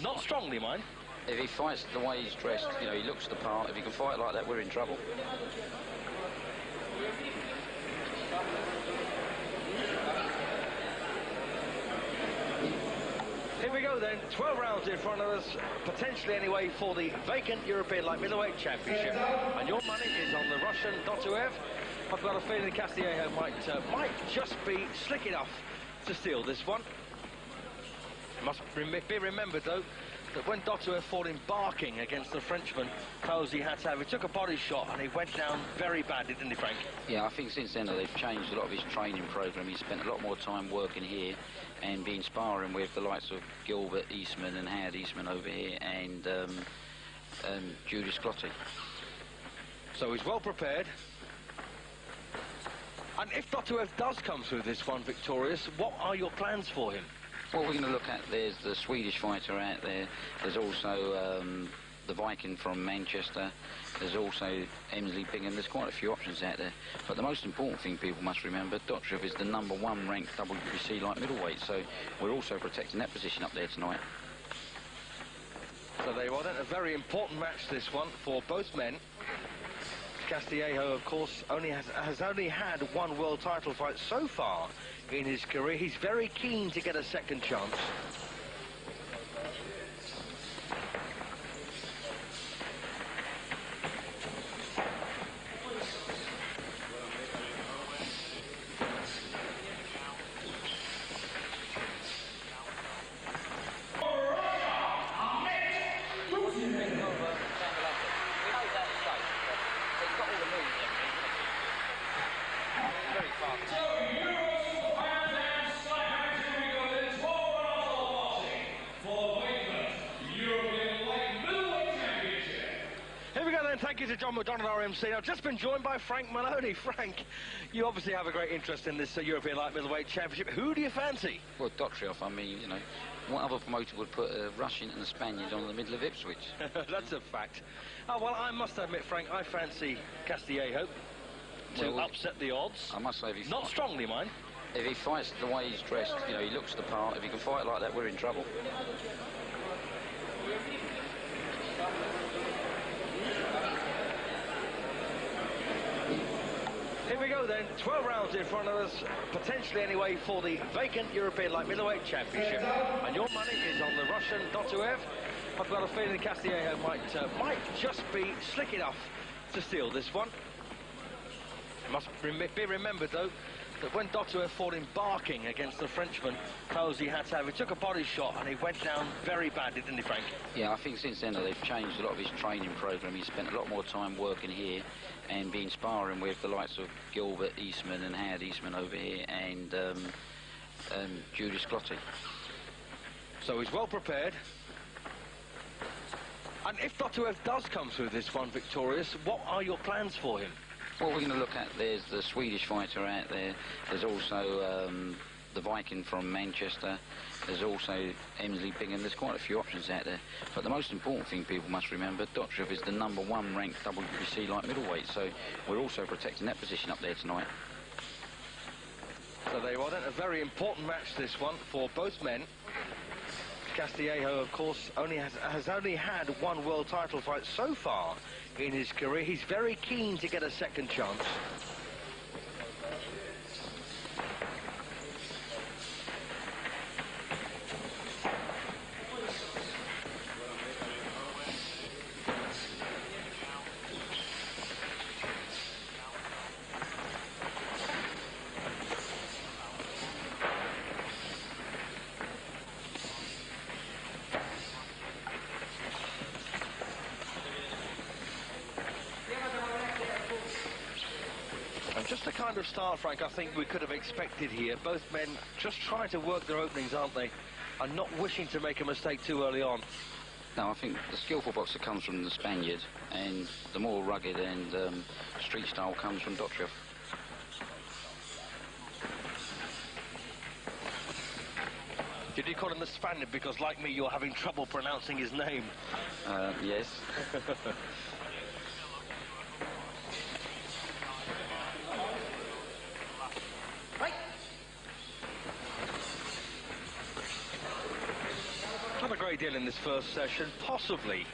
Not strongly, mind. If he fights the way he's dressed, you know, he looks the part. If he can fight like that, we're in trouble. Here we go then, 12 rounds in front of us, potentially anyway, for the vacant European Light Middleweight Championship. And your money is on the Russian Dottuev. I've got a feeling Castillejo might just be slick enough to steal this one. It must be remembered, though, that when Dottuev fought in Barking against the Frenchman, he had to have, he took a body shot and he went down very badly, didn't he, Frank? Yeah, I think since then they've changed a lot of his training programme. He's spent a lot more time working here and been sparring with the likes of Gilbert Eastman and Howard Eastman over here and Judas Clottey. So he's well prepared. And if Dottuev does come through this one victorious, what are your plans for him? What we're going to look at, there's the Swedish fighter out there. There's also the Viking from Manchester. There's also Emsley Bingham. There's quite a few options out there. But the most important thing people must remember, Dottuev is the #1 ranked WBC light middleweight. So we're also protecting that position up there tonight. So there you are then, a very important match this one for both men. Castillejo, of course, has only had one world title fight so far in his career. He's very keen to get a second chance. Thank you to John McDonald, our MC. I've just been joined by Frank Maloney. Frank, you obviously have a great interest in this European Light Middleweight Championship. Who do you fancy? Well, Dottuev, I mean, you know, what other promoter would put a Russian and a Spaniard on the middle of Ipswich? That's a fact. Oh, well, I must admit, Frank, I fancy Castillejo to upset the odds. I must say, if he not strongly, mind. If he fights the way he's dressed, you know, he looks the part. If he can fight like that, we're in trouble. Here we go then, 12 rounds in front of us, potentially anyway, for the vacant European Light Middleweight Championship. And your money is on the Russian Dottuev. I've got a feeling Castillejo might just be slick enough to steal this one. It must be remembered, though, that when Dottuev fought in Barking against the Frenchman, he had to have, he took a body shot and he went down very badly, didn't he, Frank? Yeah, I think since then they've changed a lot of his training programme. He's spent a lot more time working here and been sparring with the likes of Gilbert Eastman and Howard Eastman over here and Judas Clottey. So he's well prepared. And if Dottuev does come through this one victorious, what are your plans for him? What we're going to look at, there's the Swedish fighter out there. There's also the Viking from Manchester. There's also Emsley Bingham. There's quite a few options out there. But the most important thing people must remember, Dottuev is the #1 ranked WBC light middleweight. So we're also protecting that position up there tonight. So there you are then, a very important match this one for both men. Castillejo, of course, has only had one world title fight so far in his career. He's very keen to get a second chance. Just the kind of start, Frank, I think we could have expected here. Both men just trying to work their openings, aren't they? And not wishing to make a mistake too early on. No, I think the skillful boxer comes from the Spaniard, and the more rugged and street style comes from Dottuev. Did you call him the Spaniard because, like me, you're having trouble pronouncing his name? Yes. great deal in this first session, possibly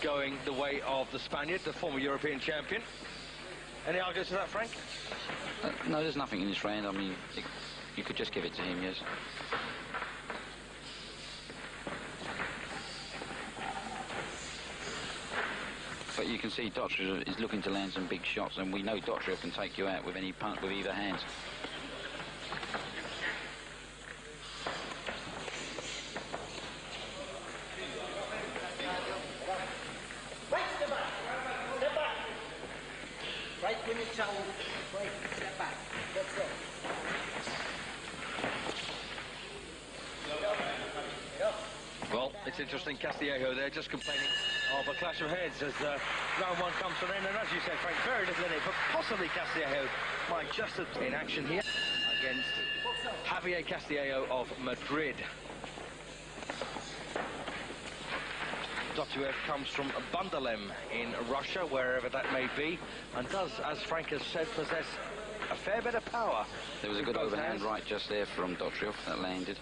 going the way of the Spaniard, the former European champion. Any arguments to that, Frank? No, there's nothing in this round. I mean, you could just give it to him, yes. But you can see Dottuev is looking to land some big shots, and we know Dottuev can take you out with any punt with either hand. Well, it's interesting, Castillejo there just complaining of a clash of heads as round one comes to an end, and as you said, Frank, very little in it, but possibly Castillejo might just have in action here against Javier Castillejo of Madrid. Dottuev comes from Bundalem in Russia, wherever that may be, and does, as Frank has said, possess a fair bit of power. There was a good overhand right just there from Dottuev that landed.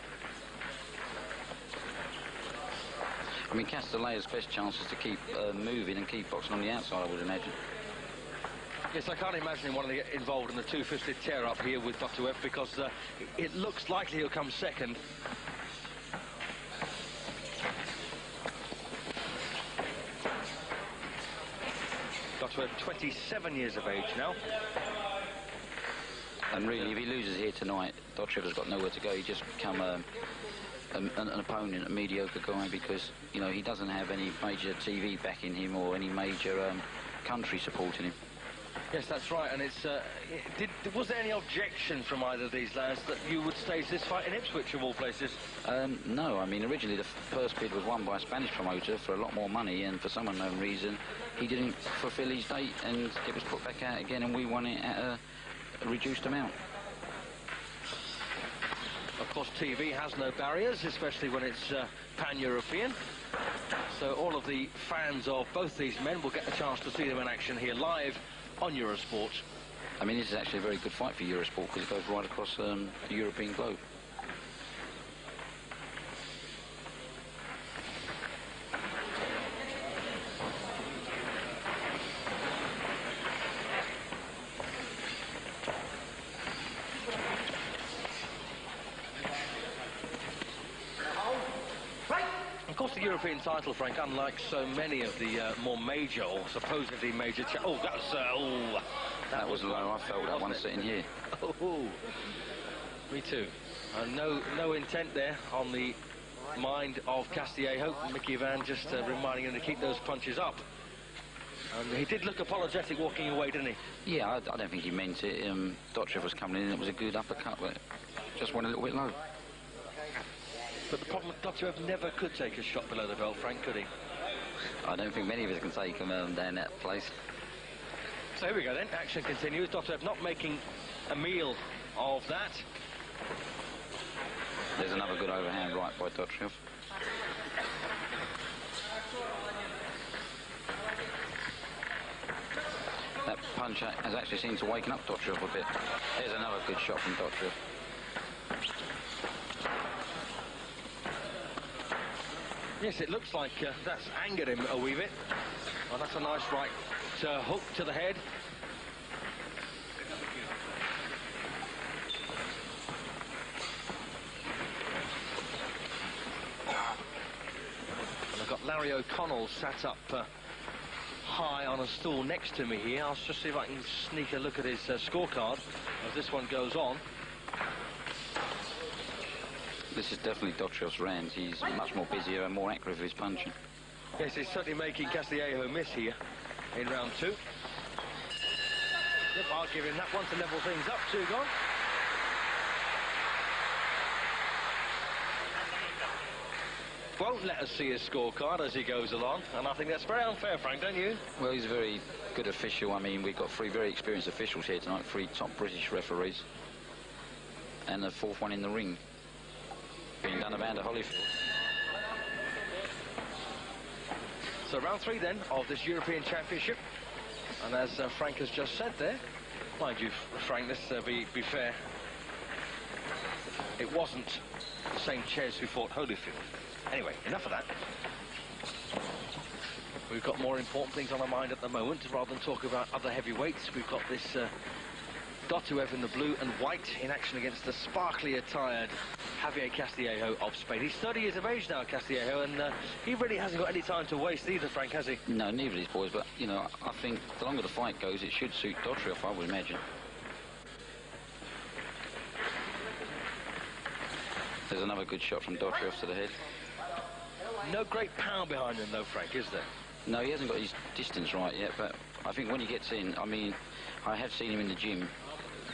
I mean, Castillejo's best chance is to keep moving and keep boxing on the outside, I would imagine. Yes, I can't imagine him wanting to get involved in the two-fisted tear-up here with Dottuev, because it looks likely he'll come second. Dottuev, 27 years of age now. And really, if he loses here tonight, Dottuev has got nowhere to go. He just become an opponent, a mediocre guy, because, you know, he doesn't have any major TV backing him or any major country supporting him. Yes, that's right, and it's... was there any objection from either of these lads that you would stage this fight in Ipswich, of all places? No, I mean, originally the first bid was won by a Spanish promoter for a lot more money, and for some unknown reason, he didn't fulfil his date, and it was put back out again, and we won it at a reduced amount. Of course, TV has no barriers, especially when it's pan-European. So all of the fans of both these men will get a chance to see them in action here live on Eurosport. I mean, this is actually a very good fight for Eurosport because it goes right across the European globe. Of course, the European title, Frank, unlike so many of the more major or supposedly major... That was low. I felt that one sitting here. Oh, me too. No intent there on the mind of Castillejo. Mickey Van just reminding him to keep those punches up. And he did look apologetic walking away, didn't he? Yeah, I don't think he meant it. Dottuev was coming in. It was a good uppercut, but just went a little bit low. But the problem with Dottuev never could take a shot below the belt, Frank, could he? I don't think many of us can take him down that place. So here we go then, action continues. Dottuev not making a meal of that. There's another good overhand right by Dottuev. That punch has actually seemed to waken up Dottuev a bit. There's another good shot from Dottuev. Yes, it looks like that's angered him a wee bit. Well, that's a nice right hook to the head. And I've got Larry O'Connell sat up high on a stool next to me here. I'll just see if I can sneak a look at his scorecard as this one goes on. This is definitely Dottuev's round. He's much more busier and more accurate with his punching. Yes, he's certainly making Castillejo miss here in round two. Yep, I'll give him that one to level things up. Two gone. Won't let us see his scorecard as he goes along, and I think that's very unfair, Frank, don't you? Well, he's a very good official. I mean, we've got three very experienced officials here tonight, three top British referees, and the fourth one in the ring, being done around Holyfield. So round three then of this European Championship, and as Frank has just said there, mind you, Frank, let's be fair, it wasn't the same chairs who fought Holyfield. Anyway, enough of that. We've got more important things on our mind at the moment, rather than talk about other heavyweights. We've got this Dottuev in the blue and white in action against the sparkly attired Javier Castillejo of Spain. He's 30 years of age now, Castillejo, and he really hasn't got any time to waste either, Frank, has he? No, neither of these boys, but, you know, I think the longer the fight goes, it should suit Dottuev, I would imagine. There's another good shot from Dottuev to the head. No great power behind him, though, Frank, is there? No, he hasn't got his distance right yet, but I think when he gets in, I mean, I have seen him in the gym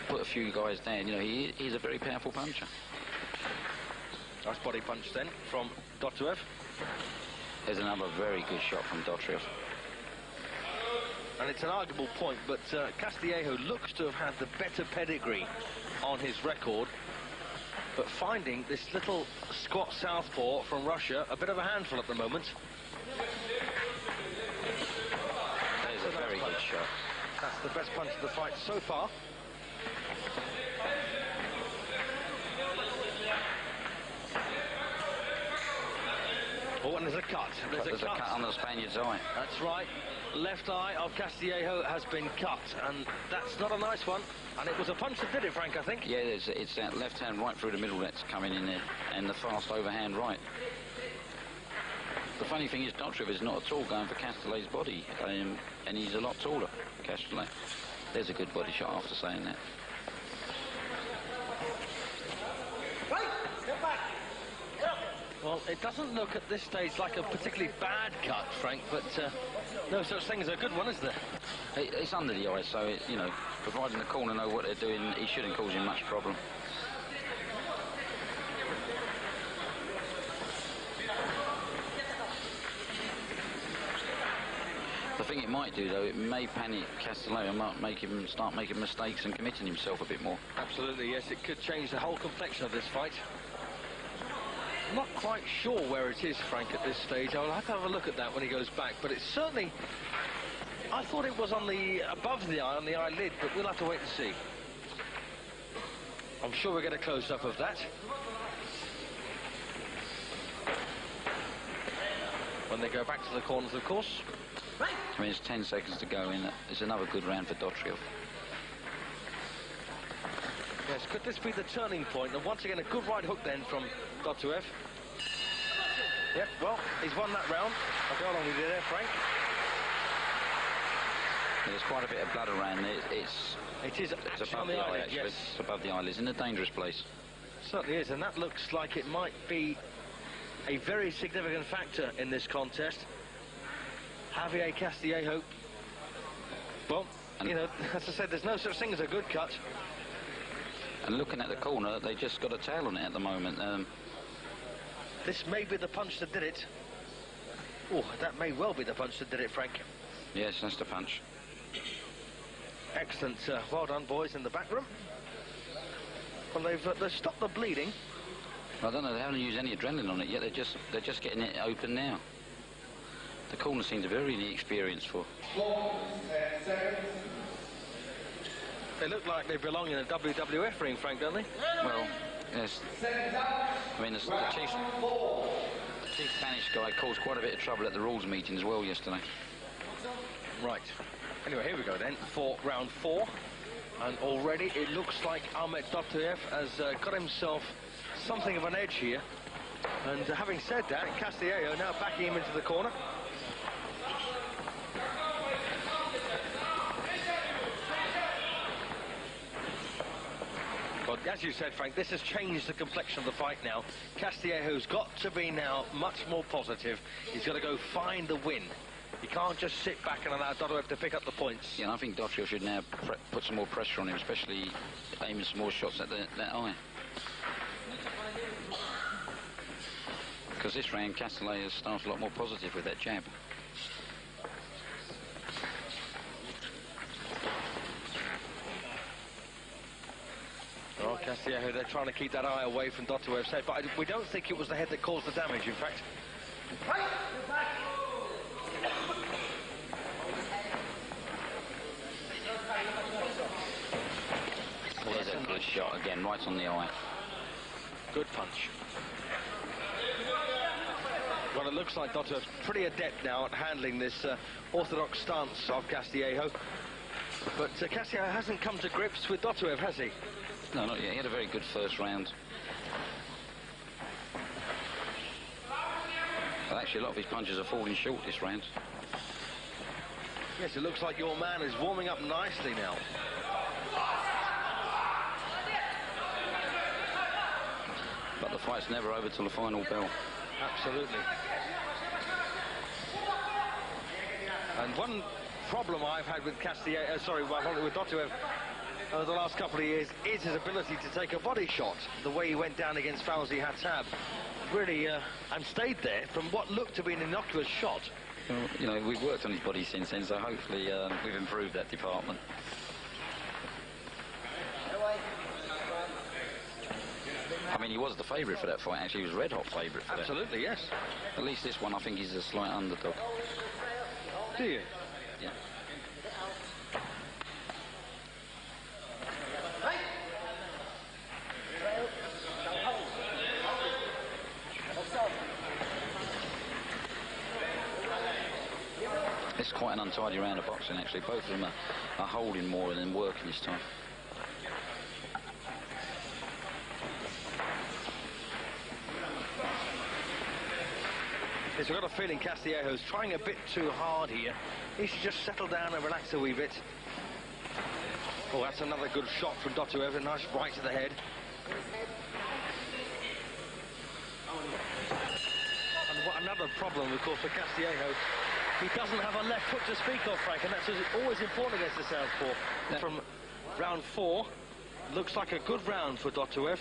put a few guys down. You know, he's a very powerful puncher. Nice body punch then from Dottuev. There's another very good shot from Dottuev. And it's an arguable point, but Castillejo looks to have had the better pedigree on his record. But finding this little squat southpaw from Russia a bit of a handful at the moment. That is a very good shot. That's the best punch of the fight so far. Oh, and there's a cut. There's a cut on the Spaniard's eye. That's right. Left eye of Castillejo has been cut, and that's not a nice one. And it was a punch that did it, Frank, I think. Yeah, it's that left hand right through the middle that's coming in there, and the fast overhand right. The funny thing is, Dottuev is not at all going for Castillejo's body, and he's a lot taller, Castillejo. There's a good body shot after saying that. Well, it doesn't look at this stage like a particularly bad cut, Frank, but no such thing as a good one, is there? It's under the eye, so, you know, providing the corner know what they're doing, he shouldn't cause him much problem. The thing it might do, though, it may panic Castillejo, might make him start making mistakes and committing himself a bit more. Absolutely, yes, it could change the whole complexion of this fight. I'm not quite sure where it is, Frank, at this stage. I'll have to have a look at that when he goes back, but it's certainly... I thought it was on the above the eye, on the eyelid, but we'll have to wait and see. I'm sure we'll get a close-up of that. When they go back to the corners, of course. I mean, it's 10 seconds to go in. It's another good round for Dottuev. Yes, could this be the turning point? And once again, a good right hook then from Dottuev. Yep, well, he's won that round. I don't know how long we did there, Frank. There's quite a bit of blood around there. It's above the eyelid, actually. yes. It's above the eyelids, in a dangerous place. Certainly is, and that looks like it might be a very significant factor in this contest. Javier Castillejo. Well, you know, as I said, there's no such thing as a good cut. And looking at the corner, they just got a tail on it at the moment. This may be the punch that did it. Oh, that may well be the punch that did it, Frank. Yes, that's the punch. Excellent. Well done, boys, in the back room. Well, they've stopped the bleeding. I don't know, they haven't used any adrenaline on it yet. They're just getting it open now. The corner seems very inexperienced for. They look like they belong in a WWF ring, Frank, don't they? Well, yes. I mean, the chief Spanish guy caused quite a bit of trouble at the rules meeting as well yesterday. Right. Anyway, here we go then for round 4. And already it looks like Akhmet Dottuev has got himself something of an edge here. And having said that, Castillejo now backing him into the corner. But as you said, Frank, this has changed the complexion of the fight now. Castillejo's got to be now much more positive. He's got to go find the win. He can't just sit back and allow Dottuev to pick up the points. Yeah, I think Dottuev should now put some more pressure on him, especially aiming some more shots at that eye. Because this round, Castillejo starts a lot more positive with that jab. Oh, Castillejo, they're trying to keep that eye away from Dottuev's head, but we don't think it was the head that caused the damage, in fact. There's a good shot again, right on the eye. Good punch. Well, it looks like Dottuev's pretty adept now at handling this orthodox stance of Castillejo. But Castillejo hasn't come to grips with Dottuev, has he? No, not yet. He had a very good first round. But actually, a lot of his punches are falling short this round. Yes, it looks like your man is warming up nicely now. But the fight's never over till the final bell. Absolutely. And one problem I've had with with Dottuev over the last couple of years is his ability to take a body shot. The way he went down against Fauzi Hattab, really, and stayed there from what looked to be an innocuous shot. Well, you know, we've worked on his body since then, so hopefully we've improved that department. I mean, he was the favourite for that fight, actually. He was red-hot favourite for Absolutely, that. yes. At least this one, I think he's a slight underdog. Do you? Yeah. It's quite an untidy round of boxing, actually. Both of them are holding more than working this time. Yes, I've got a feeling Castillejo's trying a bit too hard here. He should just settle down and relax a wee bit. Oh, that's another good shot from Dottuev, a nice right to the head. And what another problem, of course, for Castillejo, he doesn't have a left foot to speak of, Frank, and that's always important against the southpaw. Yeah. From round 4, looks like a good round for Dottuev.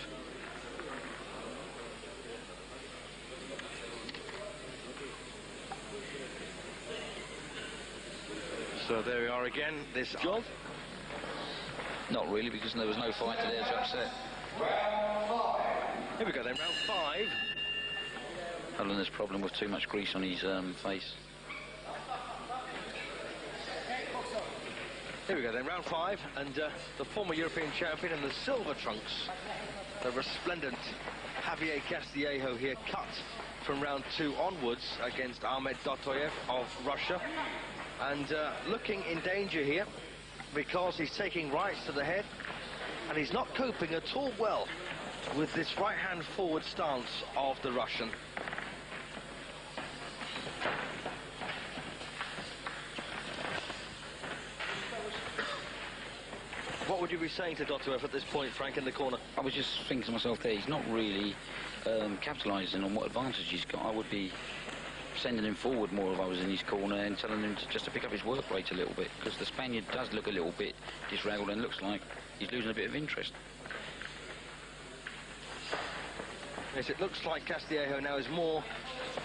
So there we are again, this job. Not really, because there was no fight to there to upset. Here we go then, round 5. Other than this problem with too much grease on his face. Here we go then, round 5, and the former European champion in the silver trunks, the resplendent Javier Castillejo here, cut from round 2 onwards against Akhmet Dottuev of Russia. And looking in danger here because he's taking rights to the head and he's not coping at all well with this right-hand forward stance of the Russian. What would you be saying to Dottuev at this point, Frank, in the corner? I was just thinking to myself there, he's not really capitalising on what advantage he's got. I would be sending him forward more if I was in his corner and telling him just to pick up his work rate a little bit, because the Spaniard does look a little bit disraggled and looks like he's losing a bit of interest. Yes, it looks like Castillejo now is more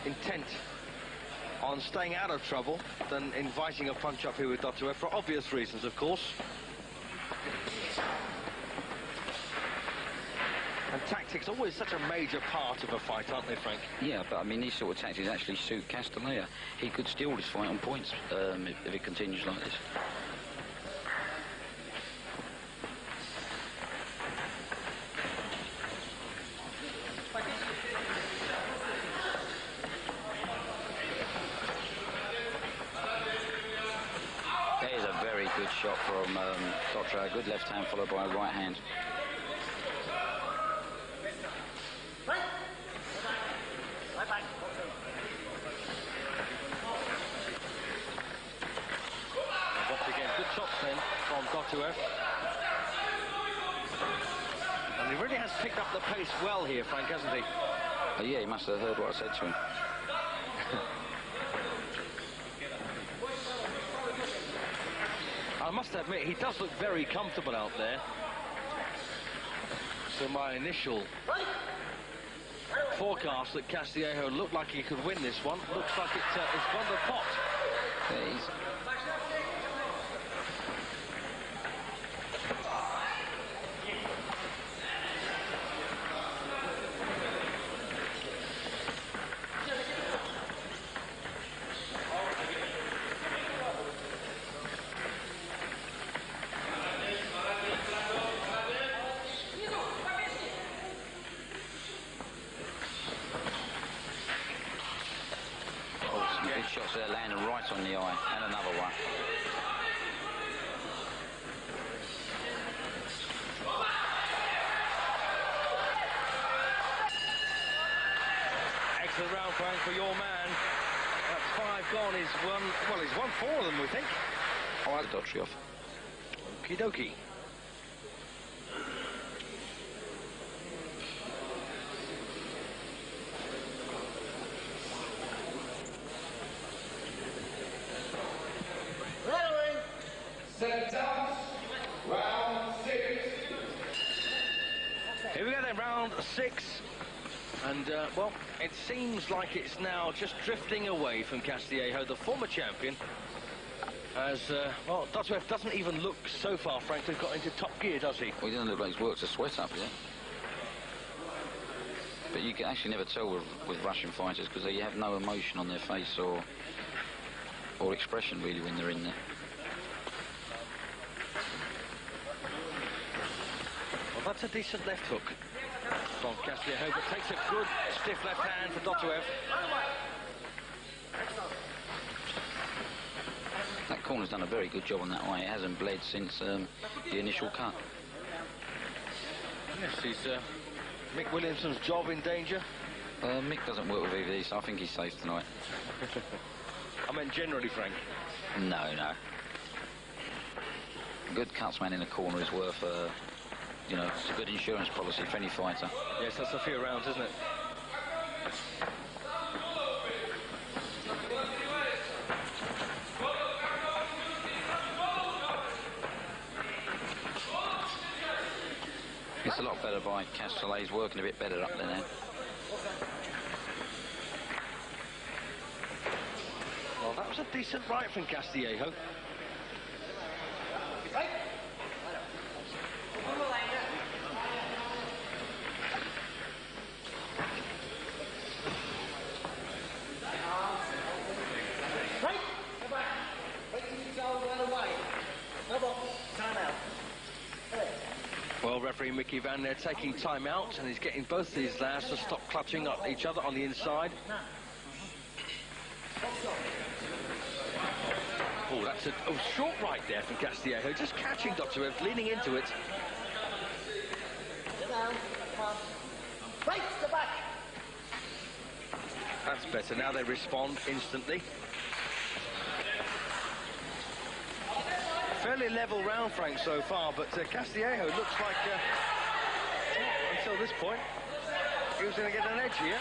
intent on staying out of trouble than inviting a punch up here with Dottuev, for obvious reasons, of course. And tactics are always such a major part of a fight, aren't they, Frank? Yeah, but I mean, these sort of tactics actually suit Castillejo. He could steal this fight on points if it continues like this. There's a very good shot from Dottuev. Good left hand followed by a right hand. Dottuev. And he really has picked up the pace well here, Frank, hasn't he? Oh, yeah, he must have heard what I said to him. I must admit, he does look very comfortable out there. So my initial forecast that Castillejo looked like he could win this one looks like it's gone the pot. Yeah, shots there landing right on the eye, and another one. Excellent round, Frank, for your man. That's 5 gone. He's won, well, he's won 4 of them, we think. Oh, that's Dottuev. Okie dokie. Round 6. Here we go then, round 6. And, well, it seems like it's now just drifting away from Castillejo, the former champion. As, well, Dottuev doesn't even look so far, frankly, got into top gear, does he? Well, he doesn't look like he's worked a sweat up yet. But you can actually never tell with Russian fighters because they have no emotion on their face or expression, really, when they're in there. Well, that's a decent left hook from Castillejo, but takes a good stiff left hand for Dottuev. That corner's done a very good job on that eye. It hasn't bled since the initial cut. Yes, he's Mick Williamson's job in danger. Mick doesn't work with either, so I think he's safe tonight. I meant generally, Frank. No, no. A good cutsman in the corner is worth, you know, it's a good insurance policy for any fighter. Yes, that's a few rounds, isn't it? It's a lot better by Castillejo. He's working a bit better up there now. Well, that was a decent right from Castillejo. Well, referee Mickey Van there taking time out, and he's getting both these lads to stop clutching at each other on the inside. Oh, that's a short right there from Castillejo, just catching Dottuev, leaning into it. That's better, now they respond instantly. Fairly level round, Frank, so far, but Castillejo looks like, until this point, he was going to get an edge here.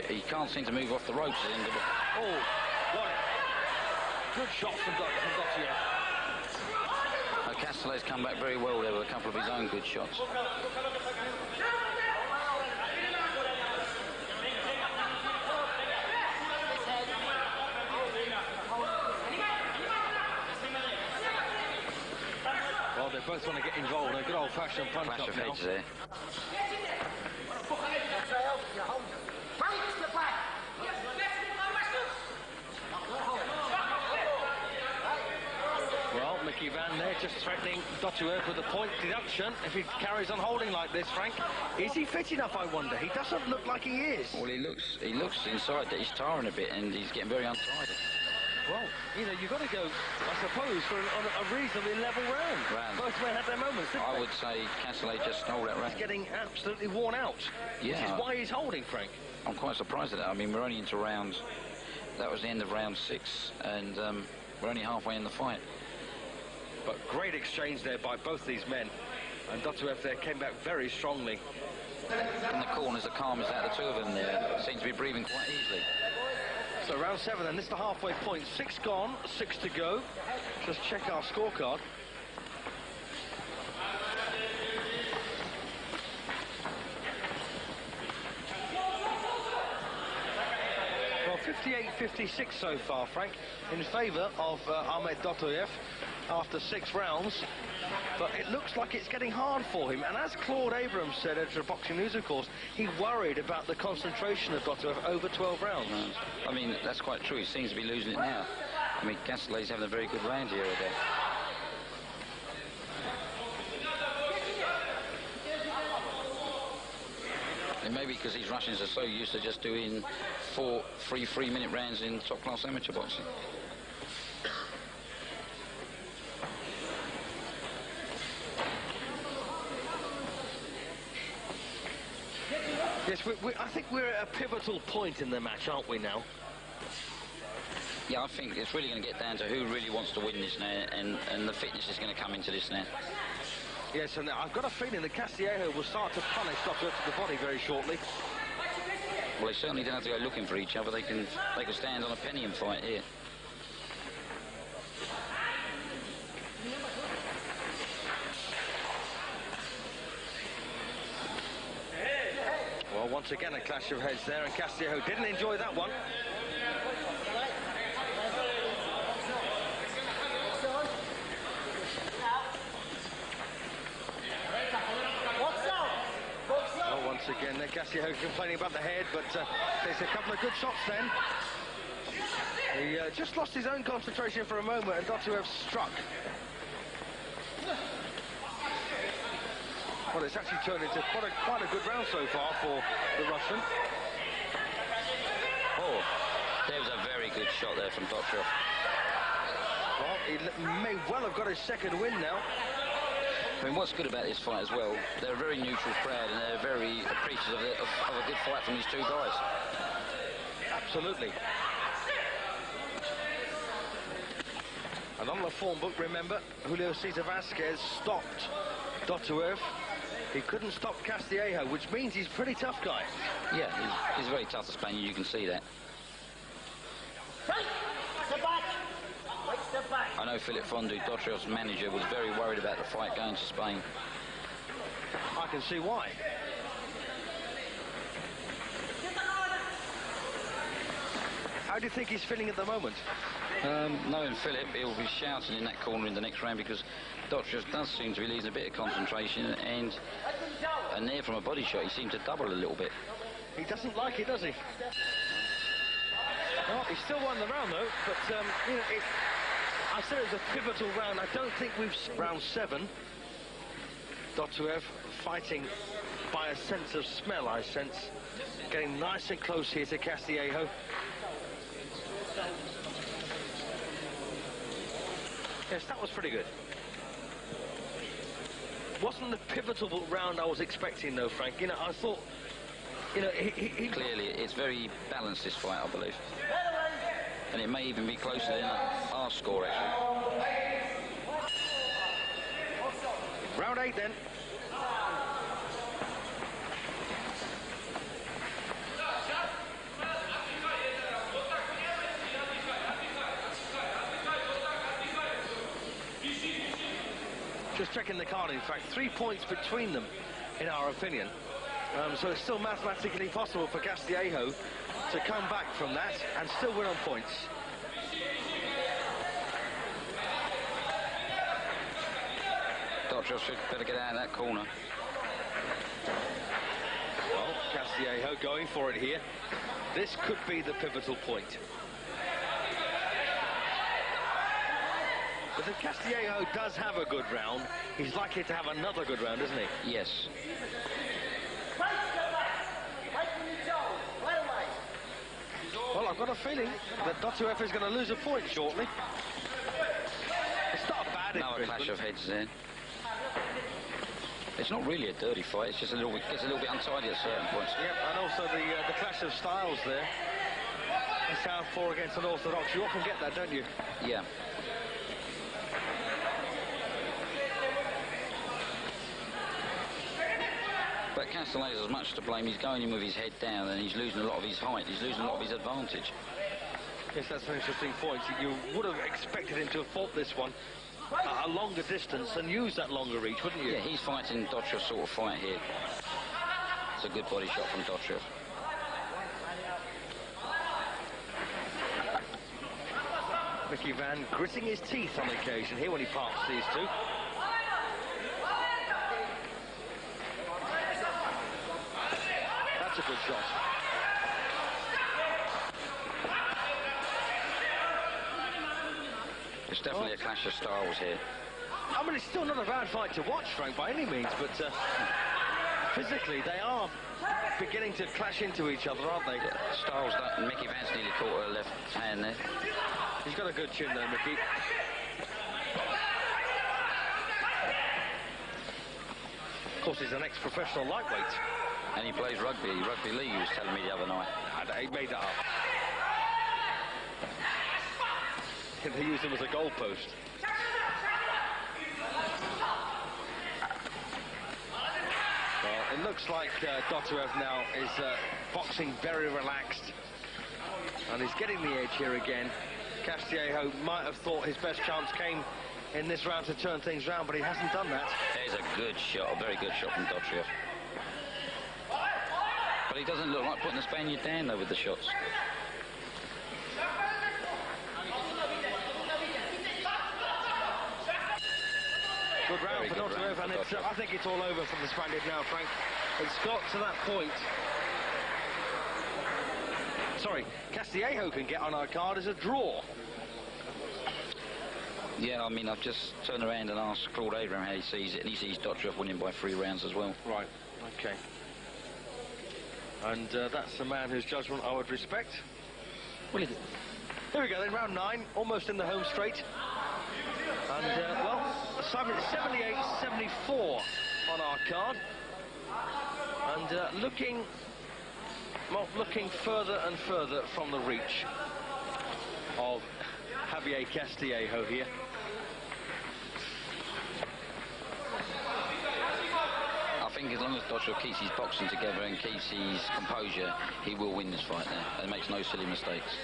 He can't seem to move off the ropes at the end of it. Oh, got it. Good shot from Dottuev. Castillejo's come back very well there with a couple of his own good shots. Well, they both want to get involved in a good old-fashioned punch-up now. Clash of heads there. Well, Mickey Van there just threatening Dottuev with a point deduction if he carries on holding like this, Frank. Is he fit enough, I wonder? He doesn't look like he is. Well, he looks inside that he's tiring a bit and he's getting very untidy. Well, you know, you've got to go, I suppose, for a reasonably level round. Both men had their moments, didn't they? I would say Castillejo just stole that round. He's getting absolutely worn out, yeah, which is why he's holding, Frank. I'm quite surprised at that. I mean, we're only into round... That was the end of round 6, and we're only halfway in the fight. But great exchange there by both these men. And Dottuev there came back very strongly. In the corners, the calmest out of the two of them there. Seems to be breathing quite easily. So round 7, and this is the halfway point. 6 gone, 6 to go. Just check our scorecard. Well, 58-56 so far, Frank, in favour of Akhmet Dottuev after 6 rounds. But it looks like it's getting hard for him. And as Claude Abrams said, editor of Boxing News, of course, he worried about the concentration of Dottuev over 12 rounds. I mean, that's quite true. He seems to be losing it now. I mean, Castillejo's having a very good round here or there. And maybe because these Russians are so used to just doing 4 3-minute rounds in top-class amateur boxing. Yes, I think we're at a pivotal point in the match, aren't we now? Yeah, I think it's really going to get down to who really wants to win this now, and the fitness is going to come into this now. Yes, and I've got a feeling that Castillejo will start to punish Dottuev to the body very shortly. Well, they certainly don't have to go looking for each other. They can stand on a penny and fight here. Well, once again, a clash of heads there, and Castillejo didn't enjoy that one. Well, once again, Castillejo complaining about the head, but there's a couple of good shots then. He just lost his own concentration for a moment, and Dottuev struck. Well, it's actually turned into quite a good round so far for the Russian. Oh, there was a very good shot there from Dottuev. Well, he may well have got his second win now. I mean, what's good about this fight as well, they're a very neutral crowd and they're very appreciative of a good fight from these two guys. Absolutely. And on the form book, remember, Julio Cesar Vasquez stopped Dottuev. He couldn't stop Castillejo, which means he's a pretty tough guy. Yeah, he's very tough to Spaniard, you can see that. I know Philip Fondu, Dottuev's manager, was very worried about the fight going to Spain. I can see why. How do you think he's feeling at the moment? Knowing Philip, he'll be shouting in that corner in the next round because Dottuev does seem to be losing a bit of concentration, and there from a body shot he seemed to double a little bit. He doesn't like it, does he? Well, he still won the round though, but you know, I said it was a pivotal round. I don't think we've seen round 7. Dottuev fighting by a sense of smell, I sense. Getting nice and close here to Castillejo. Yes, that was pretty good. Wasn't the pivotal round I was expecting though, Frank. You know, I thought, you know, he... Clearly, it's very balanced, this fight, I believe. And it may even be closer than our score, actually. Round 8 then. Just checking the card, in fact, 3 points between them, in our opinion. So it's still mathematically possible for Castillejo to come back from that and still win on points. Dottuev should better get out of that corner. Well, Castillejo going for it here. This could be the pivotal point. But if Castillejo does have a good round, he's likely to have another good round, isn't he? Yes. Well, I've got a feeling that Dottuev is going to lose a point shortly. It's not a bad Now a clash of heads there. It's not really a dirty fight, it's just gets a little bit untidy at certain points. Yep, and also the clash of styles there. A southpaw against an orthodox. You often get that, don't you? Yeah. But Castillejo's as much to blame. He's going in with his head down and he's losing a lot of his height. He's losing a lot of his advantage. Yes, that's an interesting point. You would have expected him to have fought this one a longer distance and use that longer reach, wouldn't you? Yeah, he's fighting Dottuev's sort of fight here. It's a good body shot from Dottuev. Mickey Van gritting his teeth on occasion here when he parks these two. That's a good shot. It's definitely a clash of styles here. I mean, it's still not a bad fight to watch, Frank, by any means, but physically, they are beginning to clash into each other, aren't they? Yeah, Styles that, and Mickey Vance nearly caught her left hand there. He's got a good chin though, Mickey. Of course, he's an ex-professional lightweight. And he plays rugby league, he was telling me the other night. He made that up. They used him as a goalpost. Well, it looks like Dottuev now is boxing very relaxed. And he's getting the edge here again. Castillejo might have thought his best chance came in this round to turn things round, but he hasn't done that. There's a good shot, a very good shot from Dottuev. But he doesn't look like putting the Spaniard down, though, with the shots. Good round for Dottuev, and I think it's all over from the Spaniard now, Frank. It's got to that point. Sorry, Castillejo can get on our card as a draw. Yeah, I mean, I've just turned around and asked Claude Abraham how he sees it, and he sees Dottuev winning by 3 rounds as well. Right, okay. And that's the man whose judgment I would respect. Well, here we go then, round 9, almost in the home straight. And, well, 78-74 on our card. And looking further and further from the reach of Javier Castillejo here. I think as long as Dottuev keeps his boxing together and keeps his composure, he will win this fight now, and makes no silly mistakes.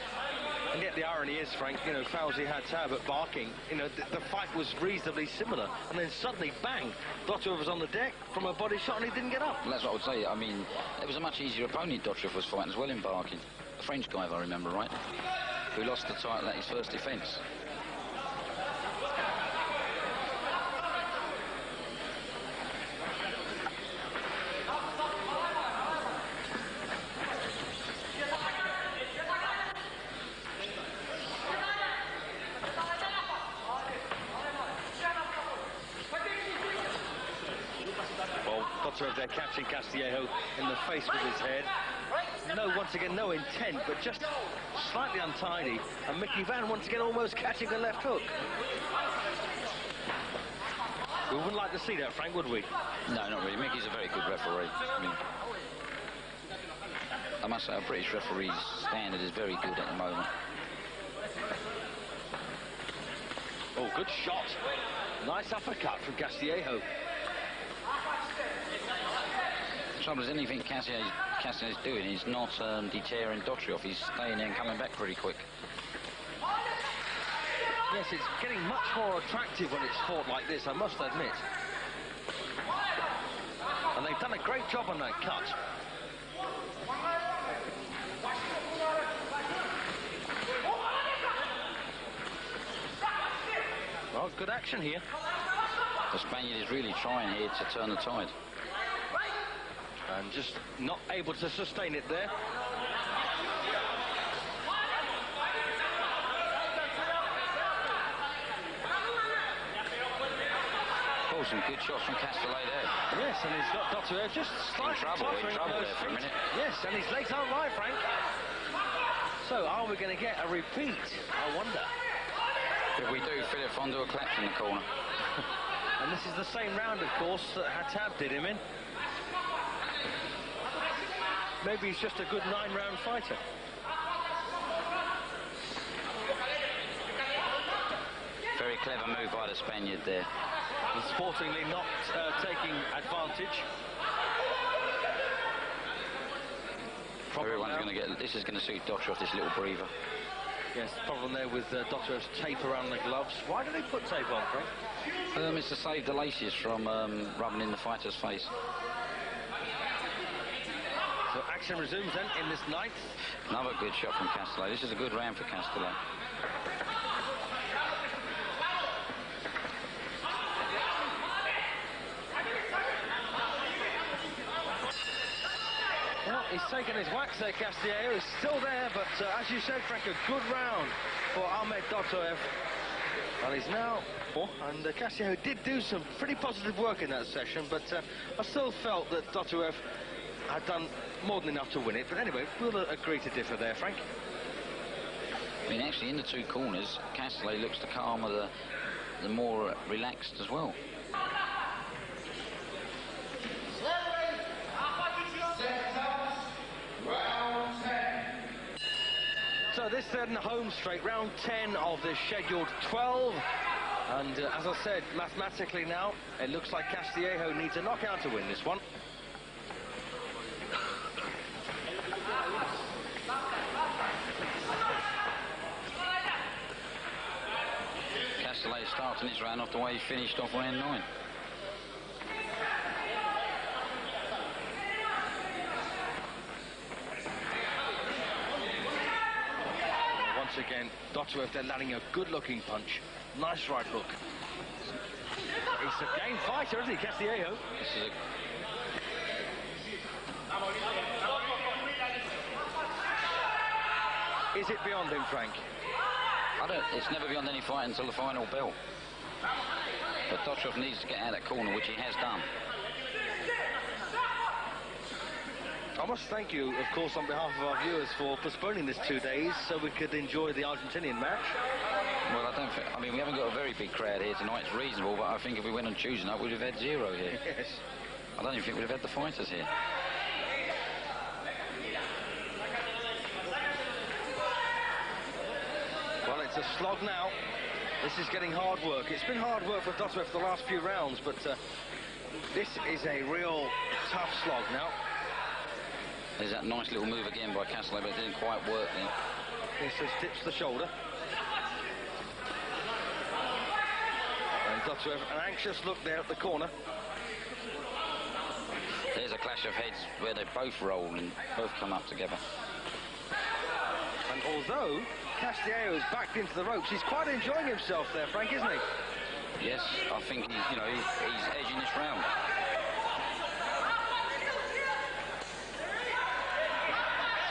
And yet the irony is, Frank, you know, Fauzi had tab at barking. You know, the fight was reasonably similar, and then suddenly, bang, Dottuev was on the deck from a body shot, and he didn't get up. Well, that's what I would say. I mean, it was a much easier opponent Dottuev was fighting as well in barking. The French guy, if I remember right, who lost the title at his first defence. They're catching Castillejo in the face with his head. No, once again, no intent, but just slightly untidy. And Mickey Van, once again, almost catching the left hook. We wouldn't like to see that, Frank, would we? No, not really. Mickey's a very good referee. I mean, I must say, our British referee's standard is very good at the moment. Oh, good shot. Nice uppercut from Castillejo. The trouble is, anything Castillejo's doing is not deterring Dottuev. He's staying there and coming back pretty quick. Yes, it's getting much more attractive when it's fought like this, I must admit. And they've done a great job on that cut. Well, good action here. The Spaniard is really trying here to turn the tide. And just not able to sustain it there. Oh, some good shots from Castillejo there. Yes, and he's got Dottuev just slightly in trouble there for a minute. Yes, and his legs aren't right, Frank. So, are we going to get a repeat? I wonder. If we do, Philip Fondo will collapse in the corner. And this is the same round, of course, that Hattab did him in. Maybe he's just a good 9-round fighter. Very clever move by the Spaniard there. And sportingly not taking advantage. Everyone's going to get... This is going to suit Dottuev, this little breather. Yes, problem there with Dottuev's tape around the gloves. Why do they put tape on, Frank? It's to save the laces from rubbing in the fighter's face. So action resumes then in this 9th. Another good shot from Castillejo. This is a good round for Castillejo. Well, he's taken his whacks there, Castillejo. He's still there, but as you said, Frank, a good round for Akhmet Dottuev. Well, he's now... And Castillejo did do some pretty positive work in that session, but I still felt that Dottuev had done more than enough to win it. But anyway, we'll agree to differ there, Frank. I mean, actually, in the two corners, Castillejo looks the calmer, the more relaxed as well. So this then home straight, round 10 of the scheduled 12. And as I said, mathematically now, it looks like Castillejo needs a knockout to win this one. Castillejo starting his round off the way he finished off round 9. Once again, Dottuev then landing a good-looking punch. Nice right hook. He's a game fighter, isn't he, Castillejo? Is it beyond him, Frank? It's never beyond any fight until the final bell. But Dottuev needs to get out of that corner, which he has done. I must thank you, of course, on behalf of our viewers for postponing this 2 days so we could enjoy the Argentinian match. Well, I mean, we haven't got a very big crowd here tonight. It's reasonable, but I think if we went on Tuesday night, we'd have had 0 here. Yes. I don't even think we'd have had the fighters here. Well, it's a slog now. This is getting hard work. It's been hard work for Dottuev for the last few rounds, but this is a real tough slog now. There's that nice little move again by Castillejo, but it didn't quite work then. This just tips the shoulder. And Dottuev, an anxious look there at the corner. There's a clash of heads where they both roll and both come up together. And although Castillejo is backed into the ropes, he's quite enjoying himself there, Frank, isn't he? Yes, I think he's edging this round.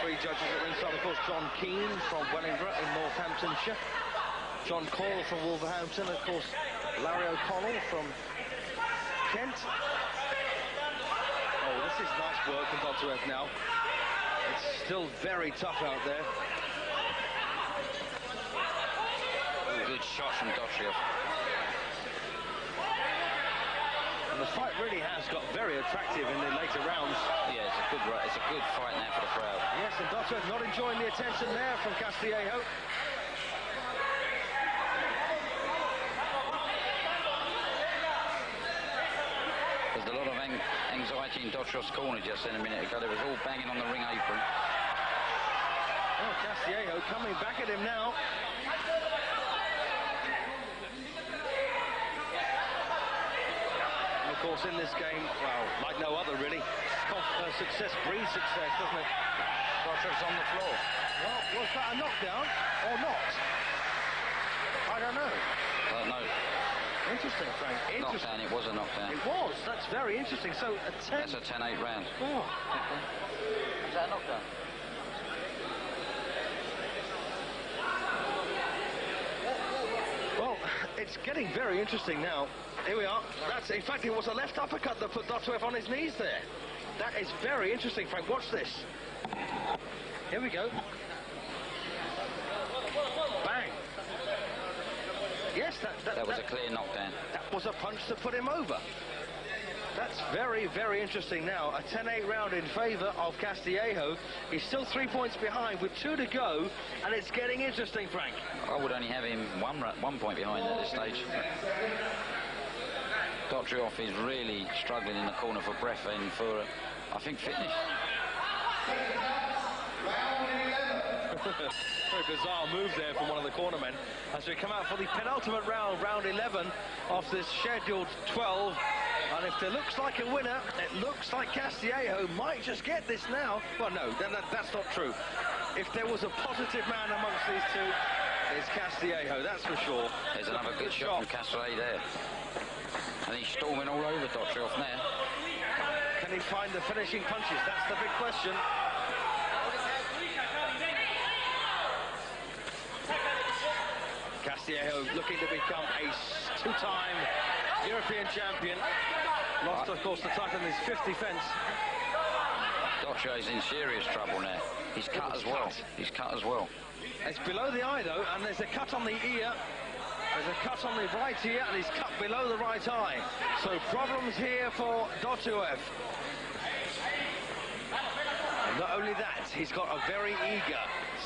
Three judges at ringside, of course, John Keane from Wellingborough in Northamptonshire, John Cole from Wolverhampton, of course, Larry O'Connell from Kent. Oh, this is nice work from Dottuev now. It's still very tough out there. Good shots from Dottuev. And the fight really has got very attractive in the later rounds. Yeah, it's a good fight now for the crowd. Yes, and Dottuev not enjoying the attention there from Castillejo. There's a lot of anxiety in Dottuev's corner just in a minute ago. They was all banging on the ring apron. Oh, Castillejo coming back at him now. Of course, in this game, well, like no other, really, success breeds success, doesn't it? Dottuev's on the floor. Well, was that a knockdown or not? I don't know. I don't know. Interesting, Frank. Interesting. Knockdown, it was a knockdown. It was. That's very interesting. So, a 10... That's a 10-8 round. Oh. Is that a knockdown? Well, it's getting very interesting now. Here we are. That's, in fact, it was a left uppercut that put Dottuev on his knees there. That is very interesting, Frank. Watch this. Here we go. Bang. Yes, that was a clear knockdown. That was a punch to put him over. That's very, very interesting now. A 10-8 round in favour of Castillejo. He's still 3 points behind with 2 to go, and it's getting interesting, Frank. I would only have him 1 point behind at this stage. Dottuev is really struggling in the corner for breath and for, I think, fitness. Very bizarre move there from one of the cornermen as we come out for the penultimate round, round 11 of this scheduled 12. And if there looks like a winner, it looks like Castillejo might just get this now. Well, no, that's not true. If there was a positive man amongst these two, it's Castillejo, that's for sure. There's another good shot from Castillejo there. And he's storming all over Dottuev now. Can he find the finishing punches? That's the big question. Castillejo looking to become a two-time European champion. Lost, of course, the title in his fifth defence. Dottuev's in serious trouble now. He's cut as well. He's cut as well. It's below the eye, though, and there's a cut on the ear. There's a cut on the right ear, and he's cut below the right eye. So problems here for Dottuev. And not only that, he's got a very eager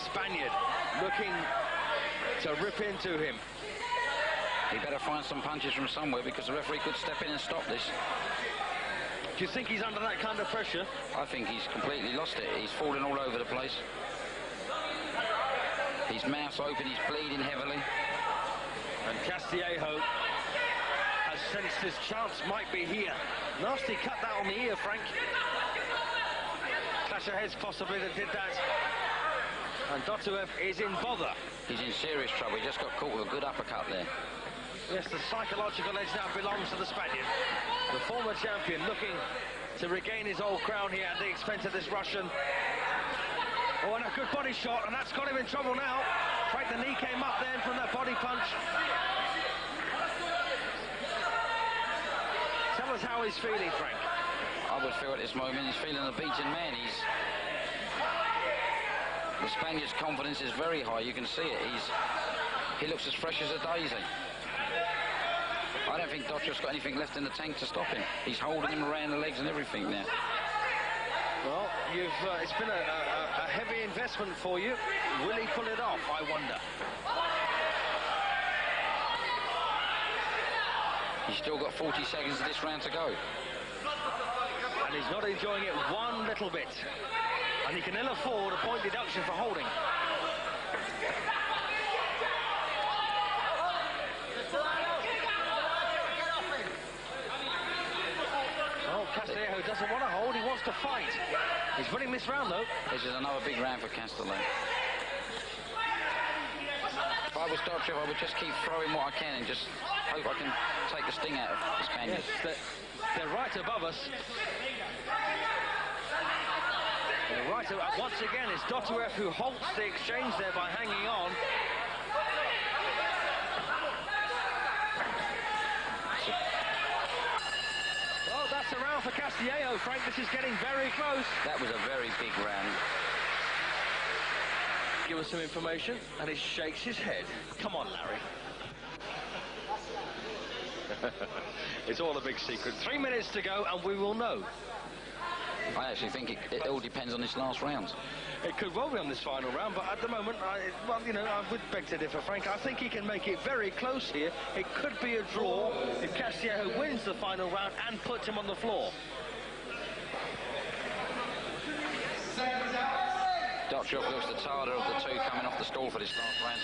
Spaniard looking to rip into him. He better find some punches from somewhere, because the referee could step in and stop this. Do you think he's under that kind of pressure? I think he's completely lost it. He's falling all over the place. His mouth's open, he's bleeding heavily. And Castillejo has sensed his chance might be here. Nasty cut that on the ear, Frank. Clash of heads possibly that did that. And Dottuev is in bother. He's in serious trouble. He just got caught with a good uppercut there. Yes, the psychological edge now belongs to the Spaniard. The former champion looking to regain his old crown here at the expense of this Russian. Oh, and a good body shot, and that's got him in trouble now. Frank, the knee came up then from that body punch. Tell us how he's feeling, Frank. I would feel at this moment he's feeling a beaten man. The Spaniard's confidence is very high. You can see it. He looks as fresh as a daisy. I don't think Dottuev's got anything left in the tank to stop him. He's holding him around the legs and everything now. Well, it's been a heavy investment for you. Will he pull it off, I wonder? He's still got 40 seconds of this round to go. And he's not enjoying it one little bit. And he can ill afford a point deduction for holding. Oh, Castillejo doesn't want to hold, he wants to fight. He's winning this round, though. This is another big round for Castillejo. If I was Dottuev, I would just keep throwing what I can and just hope I can take the sting out of the Spaniards. Yes, they're right above us. Right, once again, it's Dottuev who halts the exchange there by hanging on. Well, that's a round for Castillejo, Frank. This is getting very close. That was a very big round. Give us some information, and he shakes his head. Come on, Larry. It's all a big secret. 3 minutes to go, and we will know. I actually think it all depends on this last round. It could well be on this final round, but at the moment, I would beg to differ, Frank. I think he can make it very close here. It could be a draw if Castillejo wins the final round and puts him on the floor. Dottuev looks the tarder of the two coming off the stall for this last round.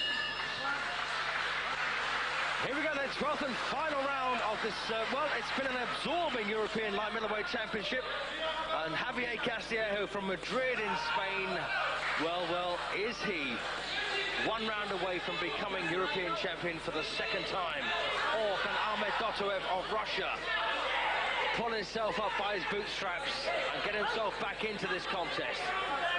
Here we go, the 12th and final round of this, well, it's been an absorbing European light middleweight championship. And Javier Castillejo from Madrid in Spain, well, is he one round away from becoming European champion for the second time? Or can Akhmet Dottuev of Russia pull himself up by his bootstraps and get himself back into this contest?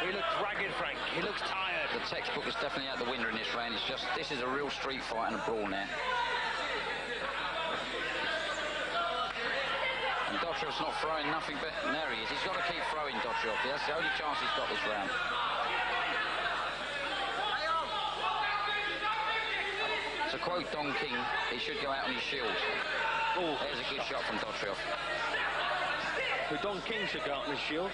He looks ragged, Frank. He looks tired. The textbook is definitely out the window in this round. It's just, this is a real street fight and a brawl now. And Dottuev's not throwing nothing but... There he is. He's got to keep throwing, Dottuev. That's the only chance he's got this round. To quote Don King, he should go out on his shield. Oh, there's a good shot from Dottuev. So Don King should go out on his shield?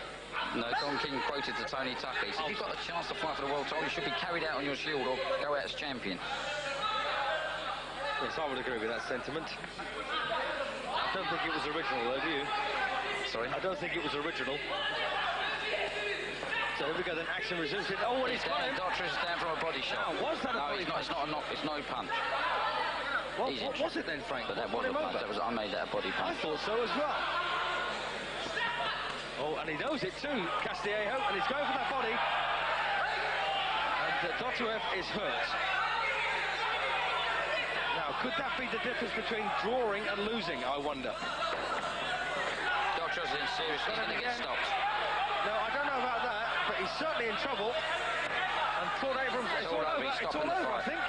No, Don King quoted to Tony Tucker. He said, if you've got a chance to fight for the world title, you should be carried out on your shield or go out as champion. Yes, I would agree with that sentiment. I don't think it was original, though, do you? Sorry? I don't think it was original. So here we go, then action resumes. Oh, and he's got him. Dottuev's down from a body shot. Now, was that a body punch? It's not a knock, it's no punch. What was it then, Frank? But that was a punch. I made that a body punch. I thought so as well. Oh, and he knows it too, Castillejo, and he's going for that body. And Dottuev is hurt. Now, could that be the difference between drawing and losing, I wonder? Dottuev's in serious, he's going to get stopped. No, I don't know about that, but he's certainly in trouble. And Claude Abrams, it's all over, I think.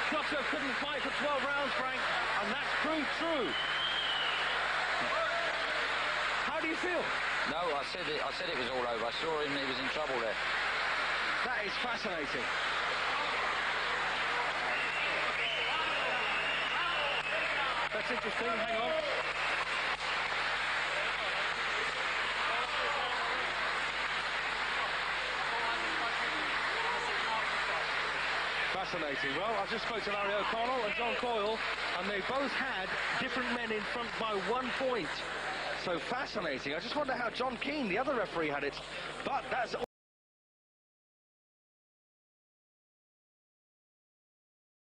Dottuev couldn't fight for 12 rounds, Frank, and that's proved true. How do you feel? No, I said it was all over. I saw him, he was in trouble there. That is fascinating. That's interesting, hang on. Fascinating. Well, I just spoke to Larry O'Connell and John Coyle, and they both had different men in front by 1 point. So fascinating. I just wonder how John Keane, the other referee, had it. But that's